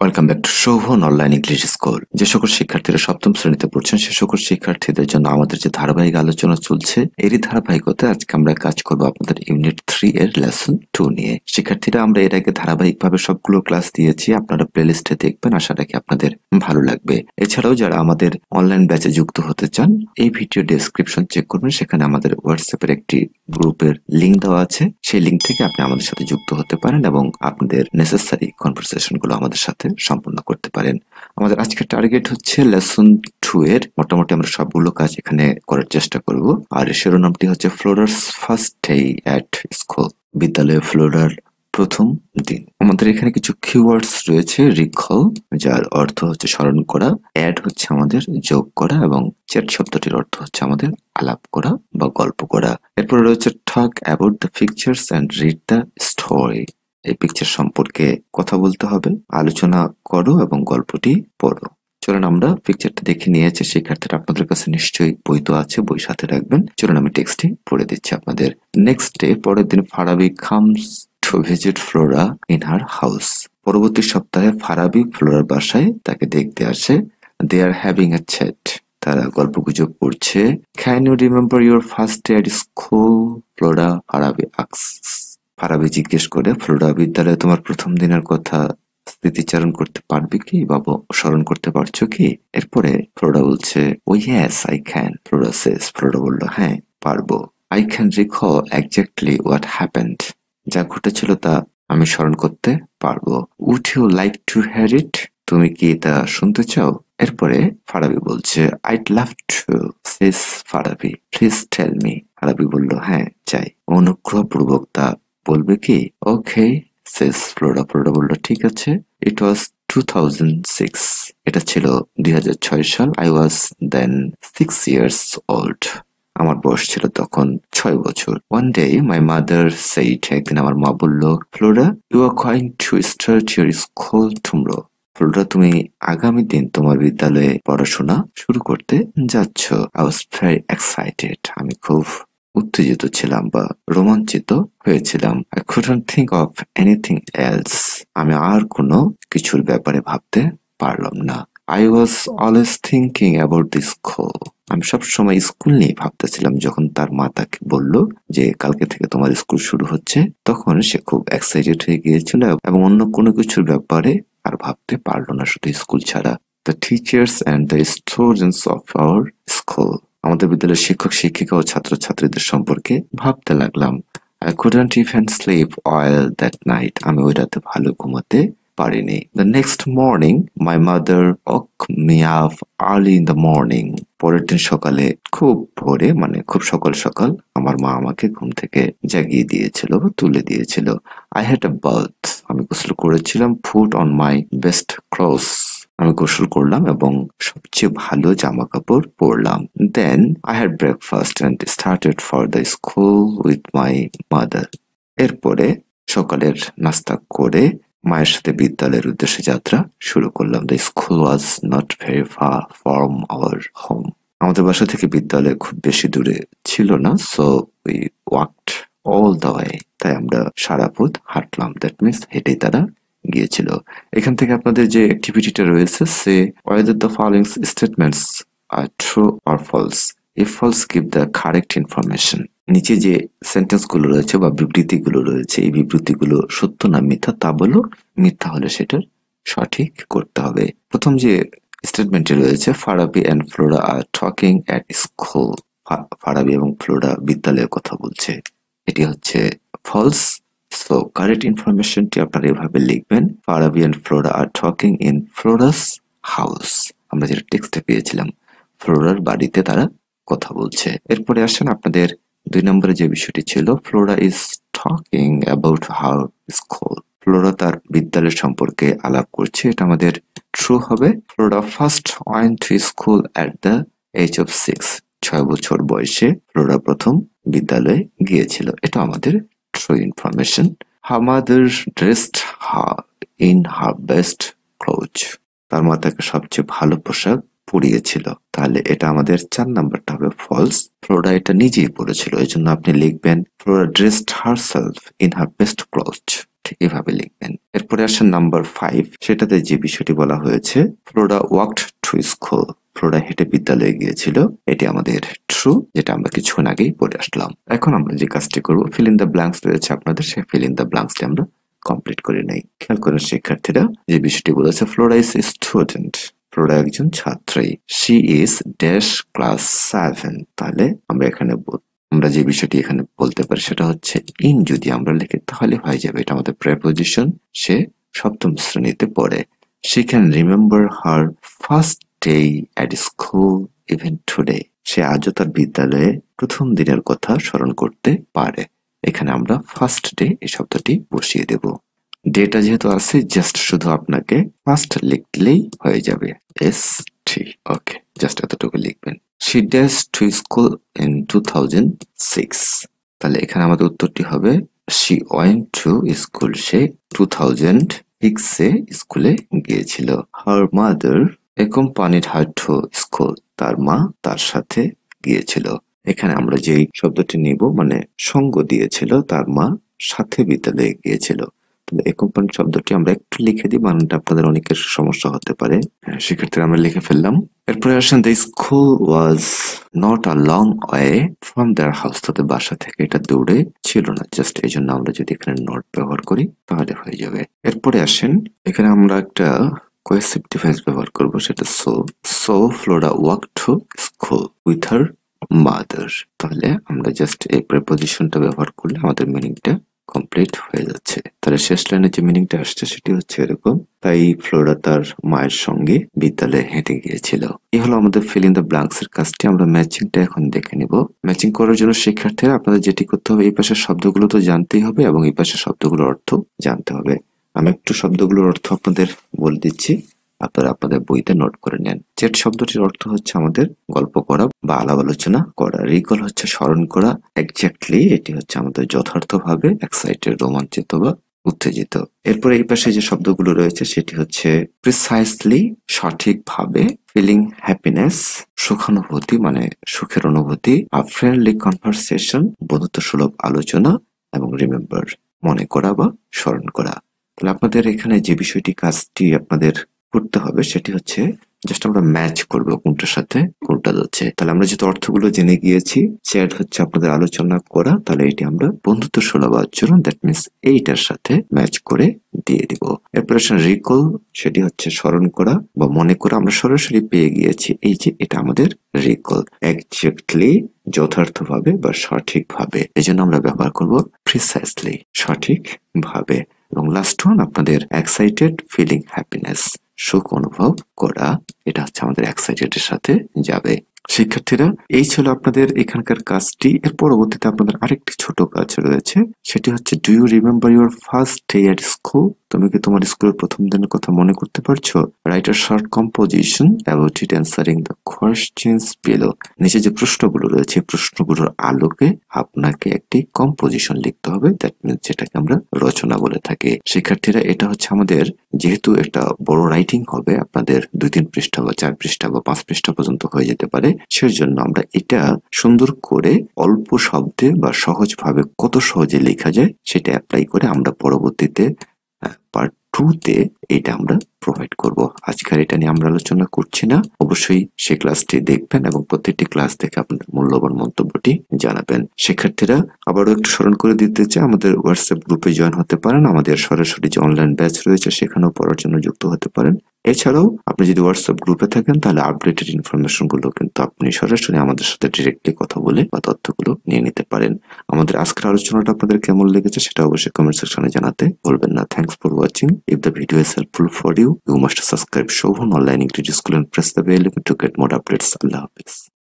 Welcome back to Shovon online English school. যে সকল শিক্ষার্থীরা সপ্তম শ্রেণীতে পড়ছেন সে সকল শিক্ষার্থীদের জন্য আমাদের যে ধারাবাহিক আলোচনা চলছে এরই ধারাবাহিকতায় আজকে আমরা কাজ করবো আপনাদের ইউনিট 3 এর লেসন 2 নিয়ে। শিক্ষার্থীরা আমরা এর আগে ধারাবাহিকভাবে সবগুলো ক্লাস দিয়েছি, আপনারা প্লেলিস্টে দেখবেন, আশা রাখি আপনাদের ভালো লাগবে। এছাড়াও যারা আমাদের অনলাইন ব্যাচে যুক্ত হতে চান এই ভিডিও ডেসক্রিপশন চেক করবেন, সেখানে আমাদের হোয়াটসঅ্যাপের একটি গ্রুপের লিঙ্ক দেওয়া আছে, সেই লিঙ্ক থেকে আপনি আমাদের সাথে যুক্ত হতে পারেন এবং আপনাদের নেসেসারি কনভারসেশন গুলো আমাদের সাথে সম্পূর্ণ করতে পারেন। আমাদের আজকের টার্গেট হচ্ছে লেসন 2 এর মোটামুটি আমরা সবগুলো কাজ এখানে করার চেষ্টা করব। আর শিরোনামটি হচ্ছে Flora's first day at school, বিদ্যালয়ে ফ্লোরার প্রথম দিন। আমাদের এখানে কিছু কিওয়ার্ডস রয়েছে। রিকল, যার অর্থ হচ্ছে স্মরণ করা, অ্যাড হচ্ছে আমাদের যোগ করা, এবং চ্যাট শব্দটির অর্থ হচ্ছে আমাদের আলাপ করা বা গল্প করা। এরপরে রয়েছে talk about the pictures and read the story, এই পিকচার সম্পর্কে কথা বলতে হবে, আলোচনা করো এবং গল্পটি পড়ো। চলুন আমরা পিকচারটা দেখে নিয়েছি। শিক্ষার্থীরা আপনাদের কাছে নিশ্চয়ই বই তো আছে, বই সাথে রাখবেন। চলুন আমি টেক্সটটি পড়ে দিচ্ছি আপনাদের। নেক্সট ডে, পরের দিন Farabi comes to visit Flora in her house. পরবর্তী সপ্তাহে ফারাবি ফ্লোরার বাসায় তাকে দেখতে আসে। দে আর হ্যাভিং এ চ্যাট, তারা গল্পগুজব করছে। Can you remember your first day at school, Flora Farabi asks. Farabi জিজ্ঞেস করে, ফ্লোরা বিদ্যালয়ে তোমার প্রথম দিনের কথা স্মৃতিচারণ করতে পারবে কি বা স্মরণ করতে পারছো কি? এরপরে ফ্লোরা বলছে, oh yes I can. Flora says, Flora বলল, হ্যাঁ পারবো। I can recall exactly what happened, যা ঘটেছিল তা আমি স্মরণ করতে পারবো। Would you like to hear it, তুমি কি তা শুনতে চাও? এরপরে ফারাবি বলছে, I'd love to. Says Farabi, please tell me. Farabi বলল, হ্যাঁ চাই, অনুগ্রহপূর্বক তা বলবে কি? ওকে সেজ ফ্লোরা। ফ্লোরা বলল, ঠিক আছে। ইট ওয়াজ 2006, এটা ছিল 2006 সাল। I was then 6 years old, আমার বয়স ছিল তখন 6 বছর। One day my mother said, একদিন আমার মা বলল, Flora you are going to start your school tomorrow. Flora তুমি আগামী দিন তোমার বিদ্যালয়ে পড়াশোনা শুরু করতে যাচ্ছ। আই ওয়াজ ভেরি এক্সাইটেড, আমি খুব উত্তেজিত ছিলাম বা রোমাঞ্চিত হয়েছিলাম। I couldn't think of anything else, আমি আর কোনো কিছুর ব্যাপারে ভাবতে পারলাম না। I was always thinking about the school, আমি সবসময় স্কুল নিয়ে ভাবতেছিলাম। যখন তার মা তাকে বলল যে কালকে থেকে তোমার স্কুল শুরু হচ্ছে, তখন সে খুব এক্সাইটেড হয়ে গিয়েছিল এবং অন্য কোনো কিছুর ব্যাপারে আর ভাবতে পারলো না, শুধু স্কুল ছাড়া। The teachers and the students of our school, আমাদের বিদ্যালয়ের শিক্ষক শিক্ষিকা ও ছাত্রছাত্রীদের সম্পর্কে ভাবতে লাগলাম। I couldn't even sleep well that night, আমি ওই রাতে ভালো ঘুমাতে পারিনি। The next morning my mother woke me up early in the morning, পরের দিন সকালে খুব ভোরে, মানে খুব সকাল সকাল আমার মা আমাকে ঘুম থেকে জাগিয়ে দিয়েছিল বা তুলে দিয়েছিল। I had a bath, আমি গোসল করেছিলাম। Put on my best clothes, আমি গোসল করলাম এবং সবচেয়ে ভালো জামা কাপড় পরলাম। Then I had breakfast and started for the school with my mother, এরপরে সকালের নাস্তা করে মায়ের সাথে বিদ্যালয়ের উদ্দেশ্যে যাত্রা শুরু করলাম। The school was not very far from our home, আমাদের বাসা থেকে বিদ্যালয় খুব বেশি দূরে ছিল না। So we walked all the way, তাই আমরা সারা পথ হাঁটলাম। দ্যাট মিনস হেঁটেই তারা গিয়েছিল। এখান থেকে আপনাদের যে অ্যাক্টিভিটিটা রয়েছে, say whether the following statements are true or false, if false give the correct information. নিচে যে সেন্টেন্স গুলো রয়েছে বা বিবৃতি গুলো রয়েছে, এই বিবৃতিগুলো সত্য না মিথ্যা তা বলো, মিথ্যা হলে সেটার সঠিক করতে হবে। প্রথম যে স্টেটমেন্টটি রয়েছে, Farabi and Flora are talking at school, Farabi এবং ফ্লোরা বিদ্যালয়ে কথা বলছে, এটি হচ্ছে ফলস। সো কারেক্ট ইনফরমেশনটি আপনারা এভাবে লিখবেন, Farabi and Flora are talking in Flora's house. আমরা যেটা টেক্সটে পেয়েছিলাম, ফ্লোরার বাড়িতে তারা কথা বলছে। এরপরে আসেন আপনাদের 2 নম্বরে যে বিষয়টি ছিল, Flora is talking about her school, Flora তার বিদ্যালয় সম্পর্কে আলাপ করছে, এটা আমাদের ট্রু হবে। Flora first went to school at the age of 6 বছর বয়সে ফ্লোরা প্রথম বিদ্যালয়ে গিয়েছিল, এটা আমাদের true information. Her mother dressed her in her best clothes, তার মা তাকে সবচেয়ে ভালো পোশাক পরিয়েছিল, তাহলে এটা আমাদের 4 নাম্বারটা হবে ফলস। ফ্লোরা এটা নিজেই পরেছিল, এই জন্য আপনি লিখবেন Flora dressed herself in her best clothes, এভাবে লিখবেন। এরপরে আসেন নাম্বার 5, সেটাতে যে বিষয়টি বলা হয়েছে Flora walked to school, Flora হেঁটে বিদ্যালয়ে গিয়েছিল, এটি আমাদের ট্রু, যেটা আমরা কিছুক্ষণ আগেই পড়ে আসলাম। এখন আমরা যে কাজটি করব, ফিল ইন দ্য ব্ল্যাঙ্কস রয়েছে আপনাদের, সেই ফিল ইন দ্য ব্ল্যাঙ্কসটি আমরা কমপ্লিট করে নেই। খেয়াল করেন শিক্ষার্থীরা যে বিষয়টি বলেছে, Flora is a student, Flora একজন ছাত্রী, শি ইজ ড্যাশ ক্লাস 7, তাহলে আমরা এখানে আমরা যে বিষয়টি এখানে বলতে পারি সেটা হচ্ছে ইন যদি আমরা লিখি তাহলে হয়ে যাবে, এটা আমাদের প্রেপোজিশন, সে সপ্তম শ্রেণীতে পড়ে। She can remember her first day at school even today, সে আজও তার বিদ্যালয়ে প্রথম দিনের কথা স্মরণ করতে পারে। এখানে আমরা ফার্স্ট ডে এই শব্দটি বসিয়ে দেব। ডেটা যেহেতু আছে জাস্ট শুধু আপনাকে ফার্স্ট লিখলেই হয়ে যাবে, ST। ওকে, জাস্ট এতটুকু লিখবেন। She dashed to school in 2006, তাহলে এখানে আমাদের উত্তরটি হবে she went to school, সে 2006 স্কুলে গিয়েছিল। Her mother accompanied her to school, তার মা তার সাথে গিয়েছিল। এখানে আমরা যেই শব্দটি নিব মানে সঙ্গ দিয়েছিল, তার মা সাথে বিদ্যালয়ে গিয়েছিল। একুম্পানি শব্দটি আমরা একটু লিখে দিই, বানানটা আপনাদের অনেকের সমস্যা হতে পারে। সেক্ষেত্রে আমরা লিখে ফেললাম। এরপরে আসেন the school was not a long way from their house, তাদের বাসা থেকে এটা দূরে ছিল না, জাস্ট এই জন্য আমরা যদি এখানে নট ব্যবহার করি তাহলে হয়ে যাবে। এরপরে আসেন এখানে আমরা একটা কোয়েসিভ ডিভাইস ব্যবহার করব, সেটা so Flora walk to school with her mother, তাহলে আমরা জাস্ট এই প্রেপোজিশনটা ব্যবহার করলে আমাদের মিনিংটা কমপ্লিট হয়ে যাচ্ছে। তাহলে শেষ লাইনে যে মিনিংটা আসছে সেটি হচ্ছে এরকম, তাই ফ্লোরা তার মায়ের সঙ্গে বিদ্যালয়ে হেঁটে গিয়েছিল। এই হলো আমাদের ফিল ইন দ্য ব্ল্যাঙ্কস এর কাজটি। আমরা ম্যাচিংটা এখন দেখে নিব। ম্যাচিং করার জন্য শিক্ষার্থীরা আপনাদের যেটি করতে হবে, এই পাশের শব্দগুলো তো জানতেই হবে এবং এই পাশের শব্দগুলোর অর্থ জানতে হবে। আমি একটু শব্দগুলোর অর্থ আপনাদের বলে দিচ্ছি, আপনারা আপনাদের বইতে নোট করে নেন। চেট শব্দটির অর্থ হচ্ছে আমাদের গল্প করা বা আলাপ আলোচনা করা। রিকল হচ্ছে স্মরণ করা। এক্স্যাক্টলি এটি হচ্ছে আমাদের যথার্থভাবে, এক্সাইটেড রোমাঞ্চিত বা উত্তেজিত। এরপরে এই পাশে যে শব্দগুলো রয়েছে সেটি হচ্ছে প্রিসাইসলি সঠিকভাবে, ফিলিং হ্যাপিনেস সুখানুভূতি মানে সুখের অনুভূতি, আ ফ্রেন্ডলি কনভারসেশন বন্ধুত্ব সুলভ আলোচনা, এবং রিমেম্বার মনে করা বা স্মরণ করা। তাহলে আপনাদের এখানে যে বিষয়টি কাজটি আপনাদের করতে হবে সেটি হচ্ছে জাস্ট আমরা ম্যাচ করবো কোনটার সাথে কোনটা যাচ্ছে। তাহলে আমরা যেহেতু অর্থগুলো জেনে গিয়েছি, চ্যাট হচ্ছে আপনাদের আলোচনা করা, তাহলে এটি আমরা বন্ধুত্ব সুলভ আচরণ, দ্যাট মিনস এইটার সাথে ম্যাচ করে দিয়ে দিব। এরপরে রিকল, সেটি হচ্ছে স্মরণ করা বা মনে করা, আমরা সরাসরি পেয়ে গিয়েছি, এই যে এটা আমাদের রিকল। এক্স্যাক্টলি যথার্থভাবে বা সঠিকভাবে, এই জন্য আমরা ব্যবহার করব প্রিসাইসলি সঠিকভাবে। এবং লাস্ট ওয়ান আপনাদের এক্সাইটেড, ফিলিং হ্যাপিনেস সুখ অনুভব করা, এটা হচ্ছে আমাদের এক্সাইটেড এর সাথে যাবে। শিক্ষার্থীরা এই ছিল আপনাদের এখানকার কাজটি। এর পরবর্তীতে আপনাদের আরেকটি ছোট কাজ রয়েছে, সেটি হচ্ছে do you remember your first day at school, তুমি কি তোমার স্কুলের প্রথম দিনের কথা মনে করতে পারছো? Write a short composition about it answering the questions below, নিচে যে প্রশ্নগুলো রয়েছে প্রশ্নগুলোর আলোকে আপনাকে একটি কম্পোজিশন লিখতে হবে, দ্যাট মিনস যেটাকে আমরা রচনা বলে থাকি। শিক্ষার্থীরা এটা হচ্ছে আমাদের, যেহেতু একটা বড় রাইটিং হবে, আপনাদের 2-3 পৃষ্ঠা বা 4 পৃষ্ঠা বা 5 পৃষ্ঠা পর্যন্ত হয়ে যেতে পারে, সেজন্য আমরা এটা সুন্দর করে অল্প শব্দে বা সহজভাবে কত সহজে লেখা যায় সেটা অ্যাপ্লাই করে আমরা পরবর্তীতে পার্ট 2-তে এটা আমরা প্রোভাইড করব। আজকের এটা নিয়ে আমরা আলোচনা করছি না, অবশ্যই সেই ক্লাসটি দেখবেন এবং প্রত্যেকটি ক্লাস দেখে আপনার মূল্যবান মন্তব্যটি জানাবেন। শিক্ষার্থীরা আবারও একটু স্মরণ করে দিতে চাই, আমাদের হোয়াটসঅ্যাপ গ্রুপে জয়েন হতে পারেন, আমাদের সরাসরি যে অনলাইন ব্যাচ রয়েছে সেখানেও পড়ার জন্য যুক্ত হতে পারেন। এছাড়াও আপনি যদি হোয়াটসঅ্যাপ গ্রুপে থাকেন তাহলে আপডেটেড ইনফরমেশন গুলো কিন্তু আপনি সরাসরি আমাদের সাথে ডিরেক্টলি কথা বলে বা তথ্যগুলো নিয়ে নিতে পারেন। আমাদের আজকের আলোচনাটা আপনাদের কেমন লেগেছে সেটা অবশ্যই কমেন্ট সেকশনে জানাতে ভুলবেন না। Thanks for watching. If the video is helpful for you, you must subscribe Shobhan Online English School and press the bell icon to get more updates. Allah Hafiz.